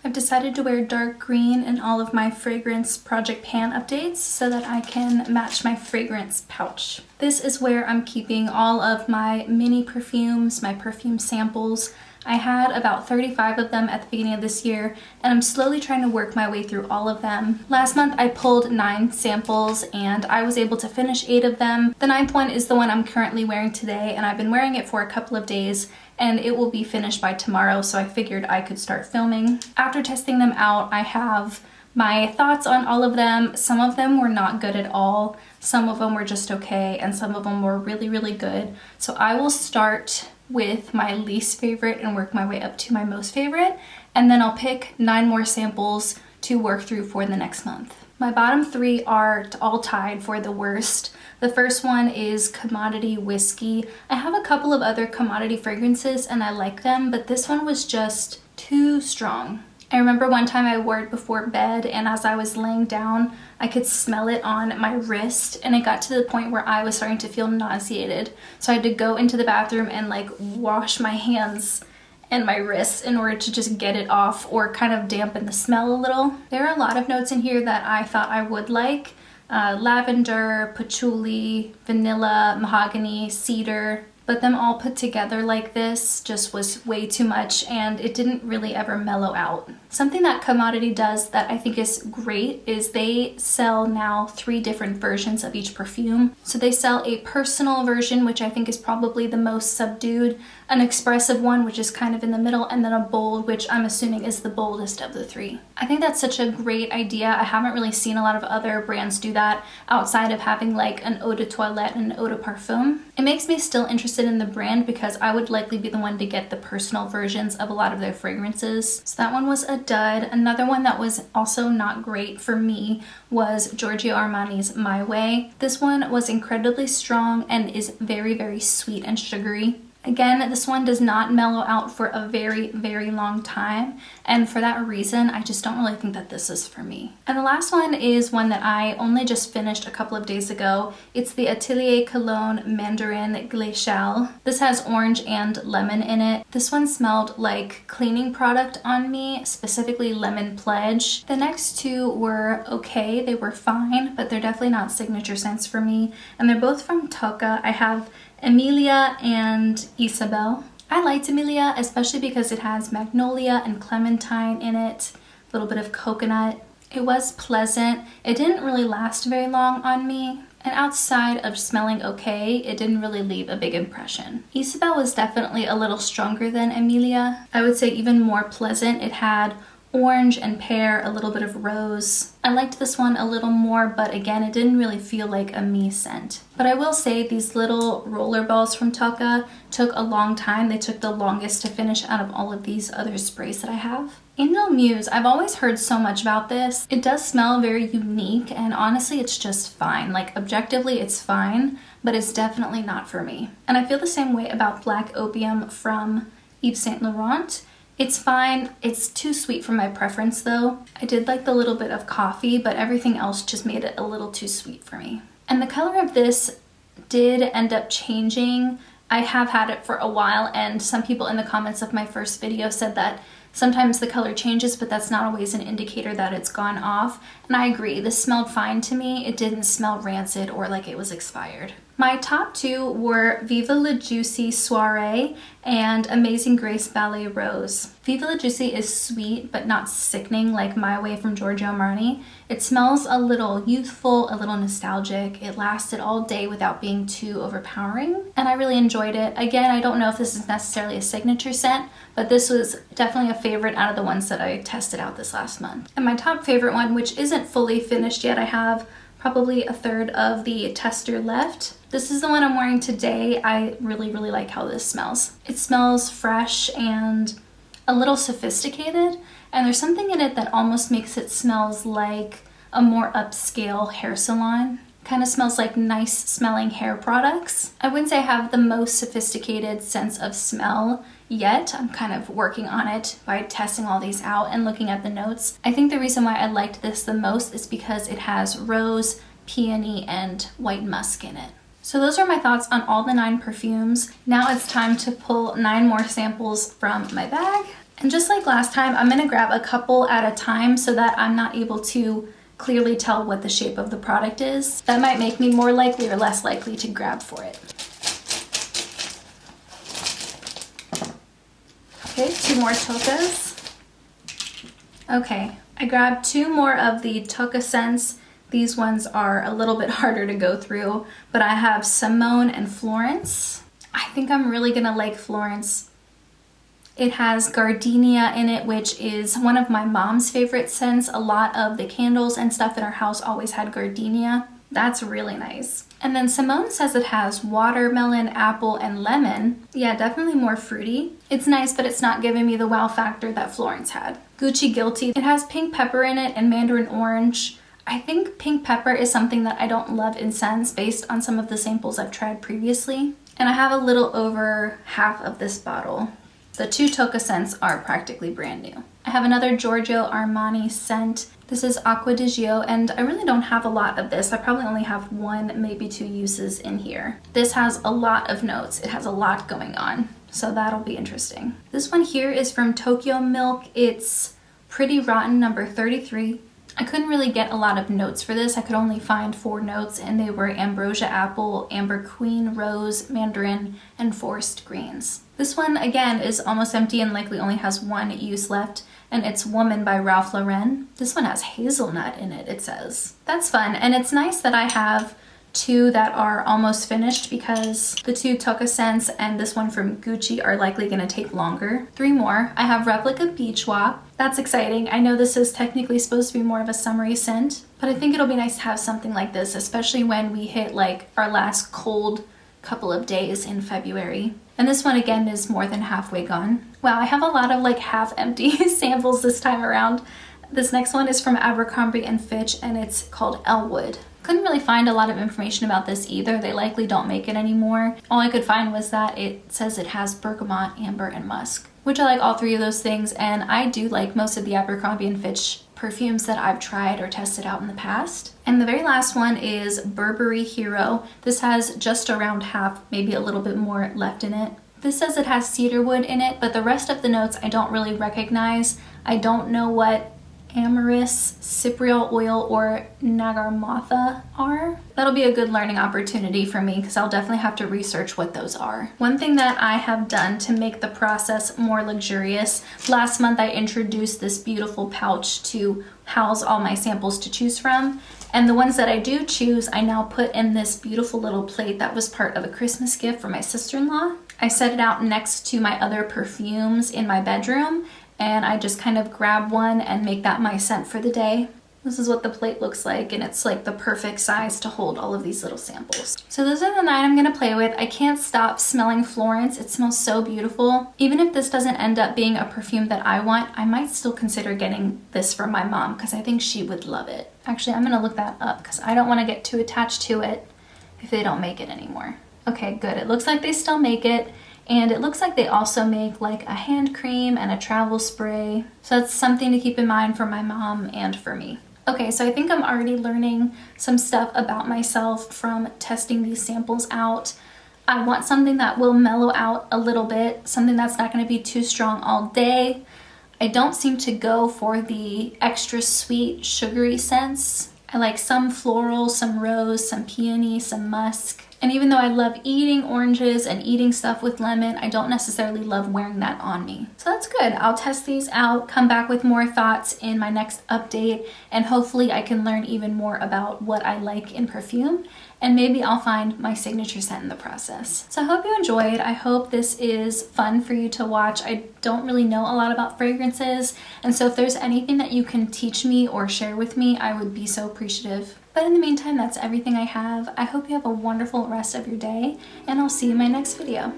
I've decided to wear dark green in all of my Fragrance Project Pan updates so that I can match my fragrance pouch. This is where I'm keeping all of my mini perfumes, my perfume samples. I had about 35 of them at the beginning of this year, and I'm slowly trying to work my way through all of them. Last month I pulled 9 samples and I was able to finish 8 of them. The 9th one is the one I'm currently wearing today, and I've been wearing it for a couple of days and it will be finished by tomorrow, so I figured I could start filming. After testing them out, I have my thoughts on all of them. Some of them were not good at all, some of them were just okay, and some of them were really, really good. So I will start with my least favorite and work my way up to my most favorite, and then I'll pick 9 more samples to work through for the next month. My bottom 3 are all tied for the worst. The first one is Commodity Whiskey. I have a couple of other commodity fragrances and I like them, but this one was just too strong. I remember one time I wore it before bed, and as I was laying down, I could smell it on my wrist, and it got to the point where I was starting to feel nauseated. So I had to go into the bathroom and like wash my hands and my wrists in order to just get it off or kind of dampen the smell a little. There are a lot of notes in here that I thought I would like. Lavender, patchouli, vanilla, mahogany, cedar. But them all put together like this just was way too much, and it didn't really ever mellow out. Something that Commodity does that I think is great is they sell now 3 different versions of each perfume. So they sell a personal version, which I think is probably the most subdued, an expressive one, which is kind of in the middle, and then a bold, which I'm assuming is the boldest of the 3. I think that's such a great idea. I haven't really seen a lot of other brands do that outside of having like an eau de toilette and an eau de parfum. It makes me still interested in the brand because I would likely be the one to get the personal versions of a lot of their fragrances. So that one was a dud. Another one that was also not great for me was Giorgio Armani's My Way. This one was incredibly strong and is very, very sweet and sugary. Again, this one does not mellow out for a very, very long time, and for that reason, I just don't really think that this is for me. And the last one is one that I only just finished a couple of days ago. It's the Atelier Mandarin Glacial. This has orange and lemon in it. This one smelled like cleaning product on me, specifically Lemon Pledge. The next 2 were okay, they were fine, but they're definitely not signature scents for me, and they're both from Tocca. I have Emelia and Isabel. I liked Emelia, especially because it has magnolia and clementine in it, a little bit of coconut. It was pleasant. It didn't really last very long on me, and outside of smelling okay, it didn't really leave a big impression. Isabel was definitely a little stronger than Emelia. I would say even more pleasant. It had orange and pear, a little bit of rose. I liked this one a little more, but again, it didn't really feel like a me scent. But I will say these little roller balls from Tocca took a long time. They took the longest to finish out of all of these other sprays that I have. Angel Muse, I've always heard so much about this. It does smell very unique, and honestly, it's just fine. Like, objectively, it's fine, but it's definitely not for me. And I feel the same way about Black Opium from Yves Saint Laurent. It's fine. It's too sweet for my preference though. I did like the little bit of coffee, but everything else just made it a little too sweet for me. And the color of this did end up changing. I have had it for a while, and some people in the comments of my first video said that sometimes the color changes, but that's not always an indicator that it's gone off. And I agree, this smelled fine to me. It didn't smell rancid or like it was expired. My top 2 were Viva La Juicy Soiree and Amazing Grace Ballet Rose. Viva La Juicy is sweet but not sickening like My Way from Giorgio Armani. It smells a little youthful, a little nostalgic. It lasted all day without being too overpowering, and I really enjoyed it. Again, I don't know if this is necessarily a signature scent, but this was definitely a favorite out of the ones that I tested out this last month. And my top favorite one, which isn't fully finished yet, I have probably a third of the tester left. This is the one I'm wearing today. I really, really like how this smells. It smells fresh and a little sophisticated, and there's something in it that almost makes it smells like a more upscale hair salon. Kind of smells like nice smelling hair products. I wouldn't say I have the most sophisticated sense of smell yet. I'm kind of working on it by testing all these out and looking at the notes. I think the reason why I liked this the most is because it has rose, peony, and white musk in it. So those are my thoughts on all the 9 perfumes. Now it's time to pull 9 more samples from my bag And just like last time, I'm gonna grab a couple at a time so that I'm not able to clearly tell what the shape of the product is. That might make me more likely or less likely to grab for it. Okay, 2 more Toccas. Okay, I grabbed 2 more of the Tocca scents. These ones are a little bit harder to go through, but I have Simone and Florence. I think I'm really gonna like Florence. It has gardenia in it, which is one of my mom's favorite scents. A lot of the candles and stuff in our house always had gardenia. That's really nice. And then Simone says it has watermelon, apple, and lemon. Yeah, definitely more fruity. It's nice, but it's not giving me the wow factor that Florence had. Gucci Guilty. It has pink pepper in it and mandarin orange. I think pink pepper is something that I don't love in scents based on some of the samples I've tried previously. And I have a little over half of this bottle. The 2 Tocca scents are practically brand new. I have another Giorgio Armani scent. This is Aqua di Gio, and I really don't have a lot of this. I probably only have 1, maybe 2 uses in here. This has a lot of notes. It has a lot going on, so that'll be interesting. This one here is from Tokyo Milk. It's Pretty Rotten number 33. I couldn't really get a lot of notes for this. I could only find 4 notes, and they were ambrosia apple, amber queen, rose, mandarin, and forest greens. This one, again, is almost empty and likely only has 1 use left, and it's Woman by Ralph Lauren. This one has hazelnut in it, it says. That's fun, and it's nice that I have 2 that are almost finished because the 2 Tocca scents and this one from Gucci are likely gonna take longer. 3 more. I have Replica Beach Wop. That's exciting. I know this is technically supposed to be more of a summery scent, but I think it'll be nice to have something like this, especially when we hit like our last cold couple of days in February. And this one again is more than halfway gone. Wow, I have a lot of like half empty samples this time around. This next one is from Abercrombie and Fitch, and it's called Ellwood. Couldn't really find a lot of information about this either. They likely don't make it anymore. All I could find was that it says it has bergamot, amber, and musk, which I like all 3 of those things, and I do like most of the Abercrombie and Fitch perfumes that I've tried or tested out in the past. And the very last one is Burberry Hero. This has just around half, maybe a little bit more left in it. This says it has cedarwood in it, but the rest of the notes I don't really recognize. I don't know what amyris, cypriol oil, or nagarmotha are. That'll be a good learning opportunity for me because I'll definitely have to research what those are. One thing that I have done to make the process more luxurious, last month I introduced this beautiful pouch to house all my samples to choose from, and the ones that I do choose I now put in this beautiful little plate that was part of a Christmas gift for my sister-in-law. I set it out next to my other perfumes in my bedroom, and I just kind of grab one and make that my scent for the day. This is what the plate looks like, and it's like the perfect size to hold all of these little samples. So those are the 9 I'm gonna play with. I can't stop smelling Florence. It smells so beautiful. Even if this doesn't end up being a perfume that I want, I might still consider getting this for my mom because I think she would love it. Actually, I'm gonna look that up because I don't wanna get too attached to it if they don't make it anymore. Okay, good. It looks like they still make it. And it looks like they also make like a hand cream and a travel spray. So that's something to keep in mind for my mom and for me. Okay, so I think I'm already learning some stuff about myself from testing these samples out. I want something that will mellow out a little bit, something that's not going to be too strong all day. I don't seem to go for the extra sweet, sugary scents. I like some floral, some rose, some peony, some musk. And even though I love eating oranges and eating stuff with lemon, I don't necessarily love wearing that on me. So that's good. I'll test these out, come back with more thoughts in my next update, and hopefully I can learn even more about what I like in perfume, and maybe I'll find my signature scent in the process. So I hope you enjoyed. I hope this is fun for you to watch. I don't really know a lot about fragrances, and so if there's anything that you can teach me or share with me, I would be so appreciative. But in the meantime, that's everything I have. I hope you have a wonderful rest of your day, and I'll see you in my next video.